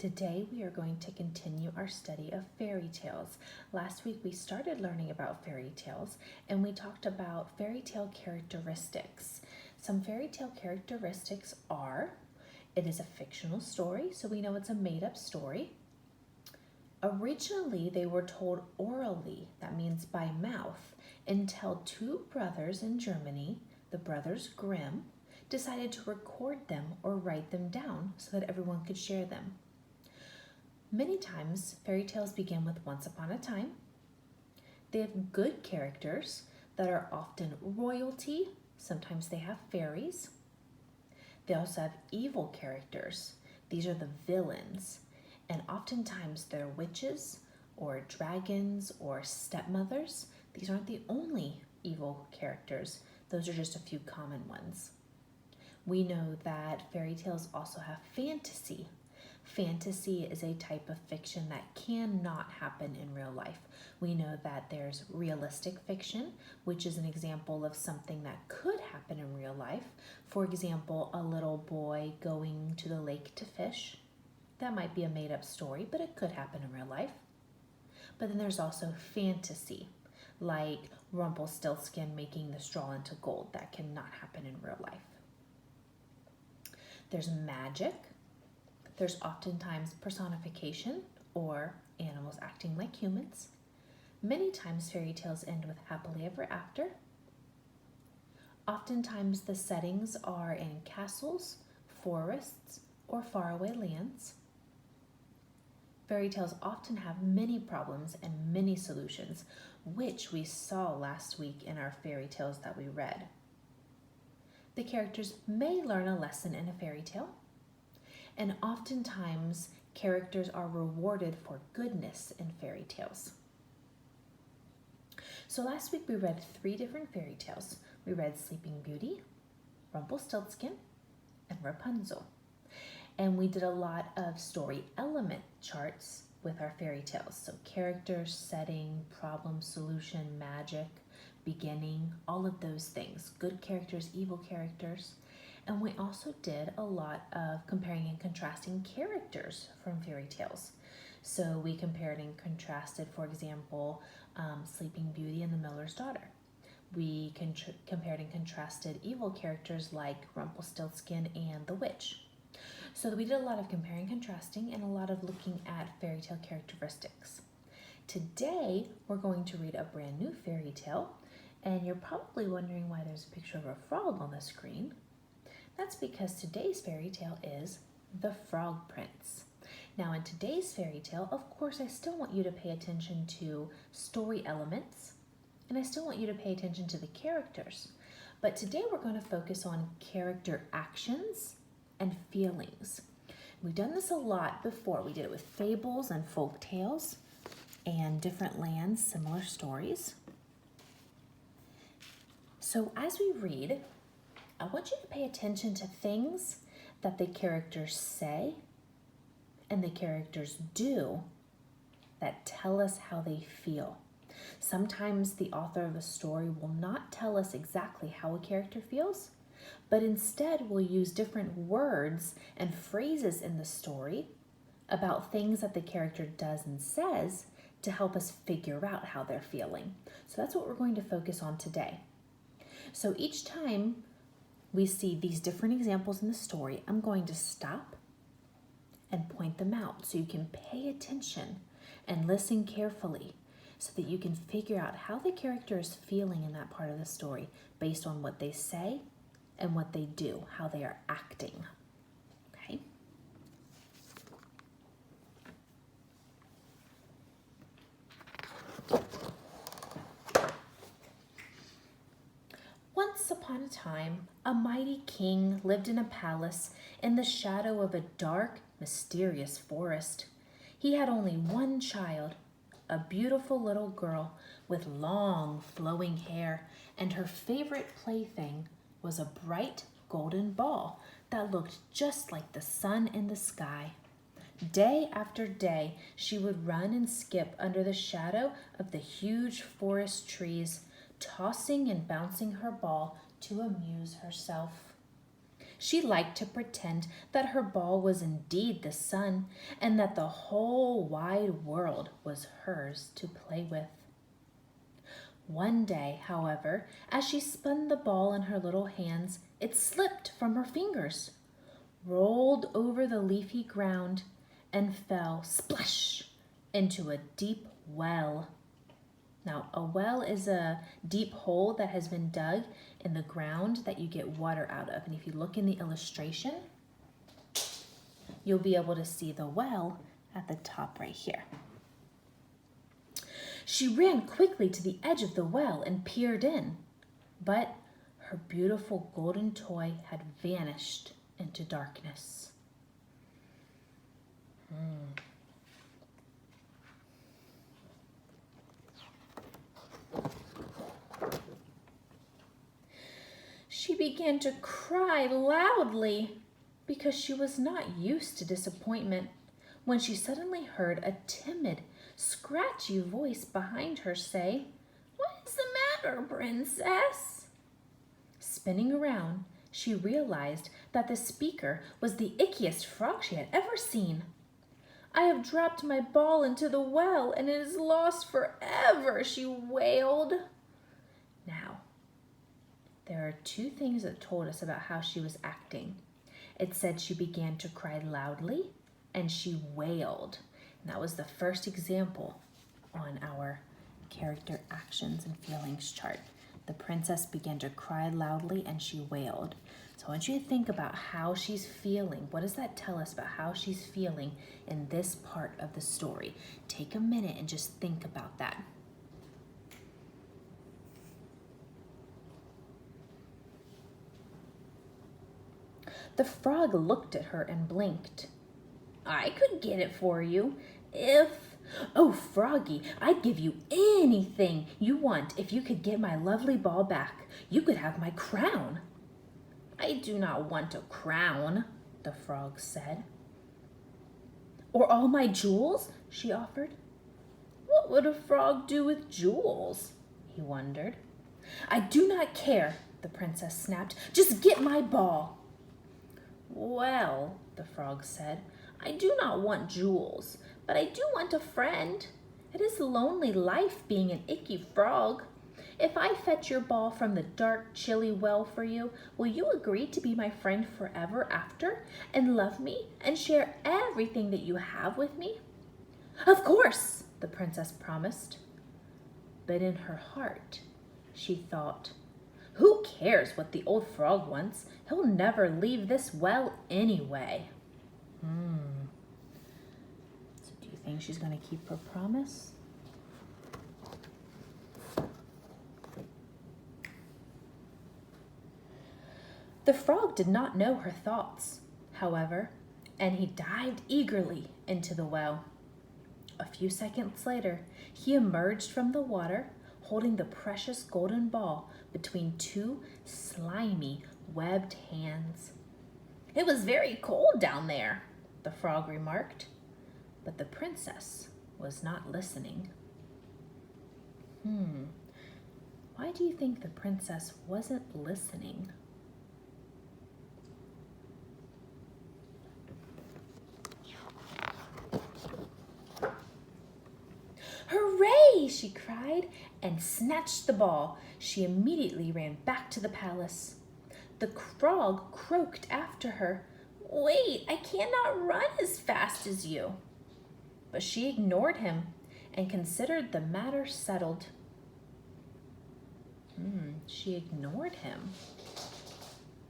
Today we are going to continue our study of fairy tales. Last week we started learning about fairy tales and we talked about fairy tale characteristics. Some fairy tale characteristics are, it is a fictional story, so we know it's a made-up story. Originally they were told orally, that means by mouth, until two brothers in Germany, the brothers Grimm, decided to record them or write them down so that everyone could share them. Many times, fairy tales begin with once upon a time. They have good characters that are often royalty. Sometimes they have fairies. They also have evil characters. These are the villains. And oftentimes they're witches or dragons or stepmothers. These aren't the only evil characters. Those are just a few common ones. We know that fairy tales also have fantasy. Fantasy is a type of fiction that cannot happen in real life. We know that there's realistic fiction, which is an example of something that could happen in real life. For example, a little boy going to the lake to fish. That might be a made-up story, but it could happen in real life. But then there's also fantasy, like Rumpelstiltskin making the straw into gold. That cannot happen in real life. There's magic. There's oftentimes personification or animals acting like humans. Many times fairy tales end with happily ever after. Oftentimes the settings are in castles, forests, or faraway lands. Fairy tales often have many problems and many solutions, which we saw last week in our fairy tales that we read. The characters may learn a lesson in a fairy tale, and oftentimes characters are rewarded for goodness in fairy tales. So last week we read 3 different fairy tales. We read Sleeping Beauty, Rumpelstiltskin, and Rapunzel. And we did a lot of story element charts with our fairy tales. So characters, setting, problem, solution, magic, beginning, all of those things. Good characters, evil characters. And we also did a lot of comparing and contrasting characters from fairy tales. So we compared and contrasted, for example, Sleeping Beauty and the Miller's Daughter. We compared and contrasted evil characters like Rumpelstiltskin and the Witch. So we did a lot of comparing and contrasting and a lot of looking at fairy tale characteristics. Today, we're going to read a brand new fairy tale, and you're probably wondering why there's a picture of a frog on the screen. That's because today's fairy tale is The Frog Prince. Now in today's fairy tale, of course, I still want you to pay attention to story elements, and I still want you to pay attention to the characters. But today we're going to focus on character actions and feelings. We've done this a lot before. We did it with fables and folk tales and different lands, similar stories. So as we read, I want you to pay attention to things that the characters say and the characters do that tell us how they feel. Sometimes the author of a story will not tell us exactly how a character feels, but instead will use different words and phrases in the story about things that the character does and says to help us figure out how they're feeling. So that's what we're going to focus on today. So each time we see these different examples in the story, I'm going to stop and point them out so you can pay attention and listen carefully so that you can figure out how the character is feeling in that part of the story based on what they say and what they do, how they are acting. Okay? Once upon a time, a mighty king lived in a palace in the shadow of a dark, mysterious forest. He had only one child, a beautiful little girl with long, flowing hair, and her favorite plaything was a bright golden ball that looked just like the sun in the sky. Day after day, she would run and skip under the shadow of the huge forest trees, tossing and bouncing her ball to amuse herself. She liked to pretend that her ball was indeed the sun and that the whole wide world was hers to play with. One day, however, as she spun the ball in her little hands, it slipped from her fingers, rolled over the leafy ground, and fell splash into a deep well. Now, a well is a deep hole that has been dug in the ground that you get water out of. And if you look in the illustration, you'll be able to see the well at the top right here. She ran quickly to the edge of the well and peered in, but her beautiful golden toy had vanished into darkness. She began to cry loudly because she was not used to disappointment when she suddenly heard a timid, scratchy voice behind her say, "What is the matter, princess?" Spinning around, she realized that the speaker was the ickiest frog she had ever seen. "I have dropped my ball into the well and it is lost forever," she wailed. Now, there are two things that told us about how she was acting. It said she began to cry loudly and she wailed. And that was the first example on our character actions and feelings chart. The princess began to cry loudly and she wailed. So I want you to think about how she's feeling. What does that tell us about how she's feeling in this part of the story? Take a minute and just think about that. The frog looked at her and blinked. "I could get it for you if... Oh, Froggy, I'd give you anything you want if you could get my lovely ball back. You could have my crown." "I do not want a crown," the frog said. "Or all my jewels?" she offered. What would a frog do with jewels? He wondered. "I do not care," the princess snapped. "Just get my ball." "Well," the frog said, "I do not want jewels, but I do want a friend. It is a lonely life being an icky frog. If I fetch your ball from the dark, chilly well for you, will you agree to be my friend forever after and love me and share everything that you have with me?" "Of course," the princess promised. But in her heart, she thought, "Who cares what the old frog wants? He'll never leave this well anyway." So do you think she's going to keep her promise? The frog did not know her thoughts, however, and he dived eagerly into the well. A few seconds later, he emerged from the water, holding the precious golden ball between two slimy, webbed hands. "It was very cold down there," the frog remarked, but the princess was not listening. Why do you think the princess wasn't listening? "Hooray!" she cried, and snatched the ball. She immediately ran back to the palace. The frog croaked after her, "Wait, I cannot run as fast as you." But she ignored him and considered the matter settled. She ignored him.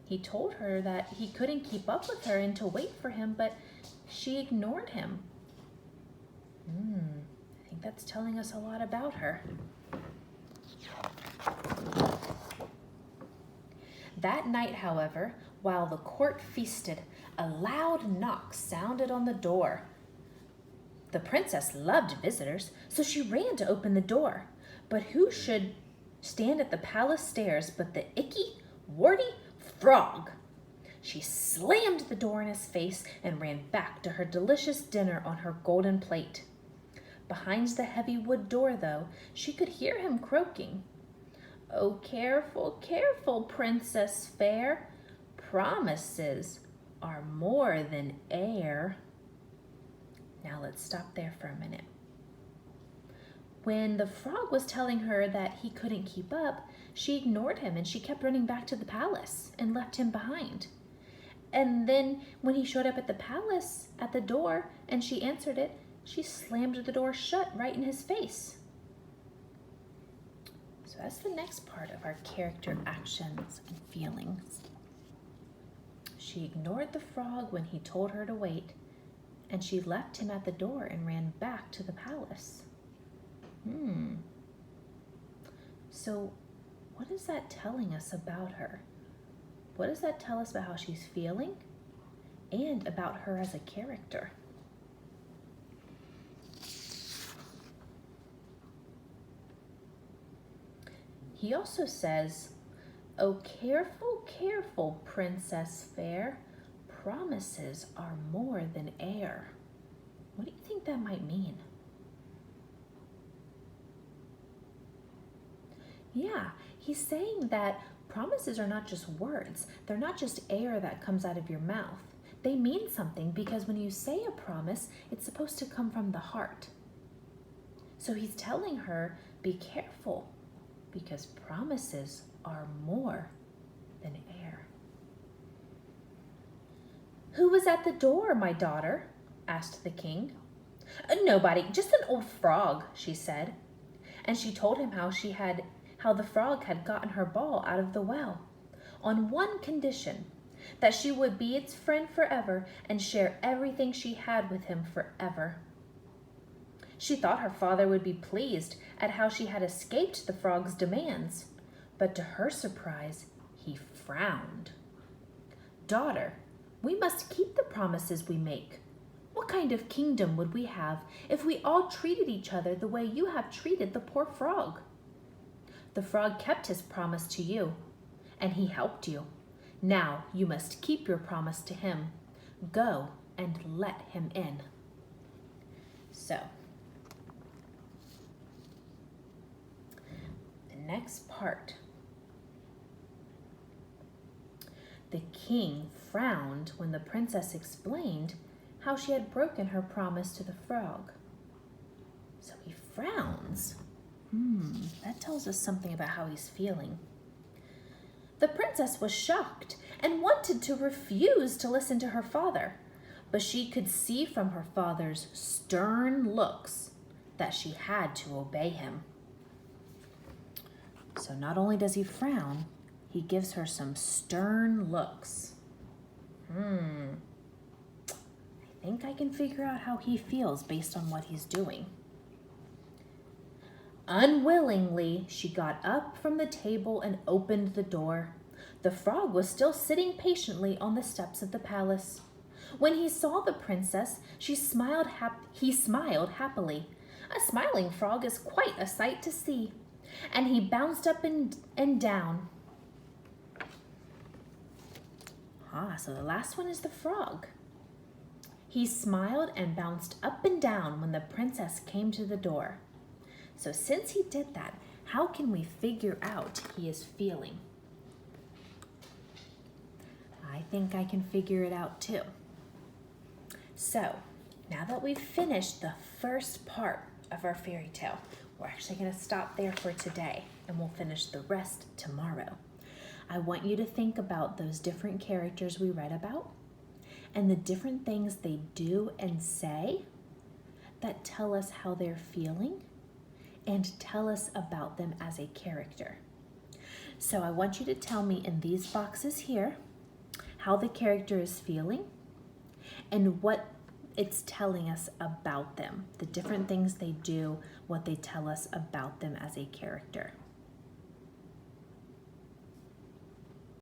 He told her that he couldn't keep up with her and to wait for him, but she ignored him. I think that's telling us a lot about her. That night, however, while the court feasted, a loud knock sounded on the door. The princess loved visitors, so she ran to open the door. But who should stand at the palace stairs but the icky, warty frog? She slammed the door in his face and ran back to her delicious dinner on her golden plate. Behind the heavy wood door, though, she could hear him croaking. "Oh, careful, careful, Princess fair. promises are more than air. Now let's stop there for a minute. When the frog was telling her that he couldn't keep up, she ignored him and she kept running back to the palace and left him behind. And then when he showed up at the palace at the door and she answered it, she slammed the door shut right in his face. So that's the next part of our character actions and feelings. She ignored the frog when he told her to wait, and she left him at the door and ran back to the palace. So what is that telling us about her? What does that tell us about how she's feeling and about her as a character? He also says, "Oh, careful, careful, princess fair, promises are more than air." What do you think that might mean? Yeah, he's saying that promises are not just words. They're not just air that comes out of your mouth. They mean something because when you say a promise, it's supposed to come from the heart. So he's telling her, be careful, because promises are more than air. "Who was at the door, my daughter?" asked the king. "Nobody, just an old frog," she said. And she told him how the frog had gotten her ball out of the well, on one condition, that she would be its friend forever and share everything she had with him forever. She thought her father would be pleased at how she had escaped the frog's demands, but to her surprise, he frowned. "Daughter, we must keep the promises we make. What kind of kingdom would we have if we all treated each other the way you have treated the poor frog? The frog kept his promise to you, and he helped you. Now you must keep your promise to him. Go and let him in." So, the next part. The king frowned when the princess explained how she had broken her promise to the frog. So he frowns. That tells us something about how he's feeling. The princess was shocked and wanted to refuse to listen to her father, but she could see from her father's stern looks that she had to obey him. So not only does he frown, he gives her some stern looks. I think I can figure out how he feels based on what he's doing. Unwillingly, she got up from the table and opened the door. The frog was still sitting patiently on the steps of the palace. When he saw the princess, he smiled happily. A smiling frog is quite a sight to see. And he bounced up and down. So the last one is the frog. He smiled and bounced up and down when the princess came to the door. So since he did that, how can we figure out he is feeling? I think I can figure it out too. So now that we've finished the first part of our fairy tale, we're actually going to stop there for today and we'll finish the rest tomorrow. I want you to think about those different characters we read about and the different things they do and say that tell us how they're feeling and tell us about them as a character. So I want you to tell me in these boxes here how the character is feeling and what it's telling us about them, the different things they do, what they tell us about them as a character.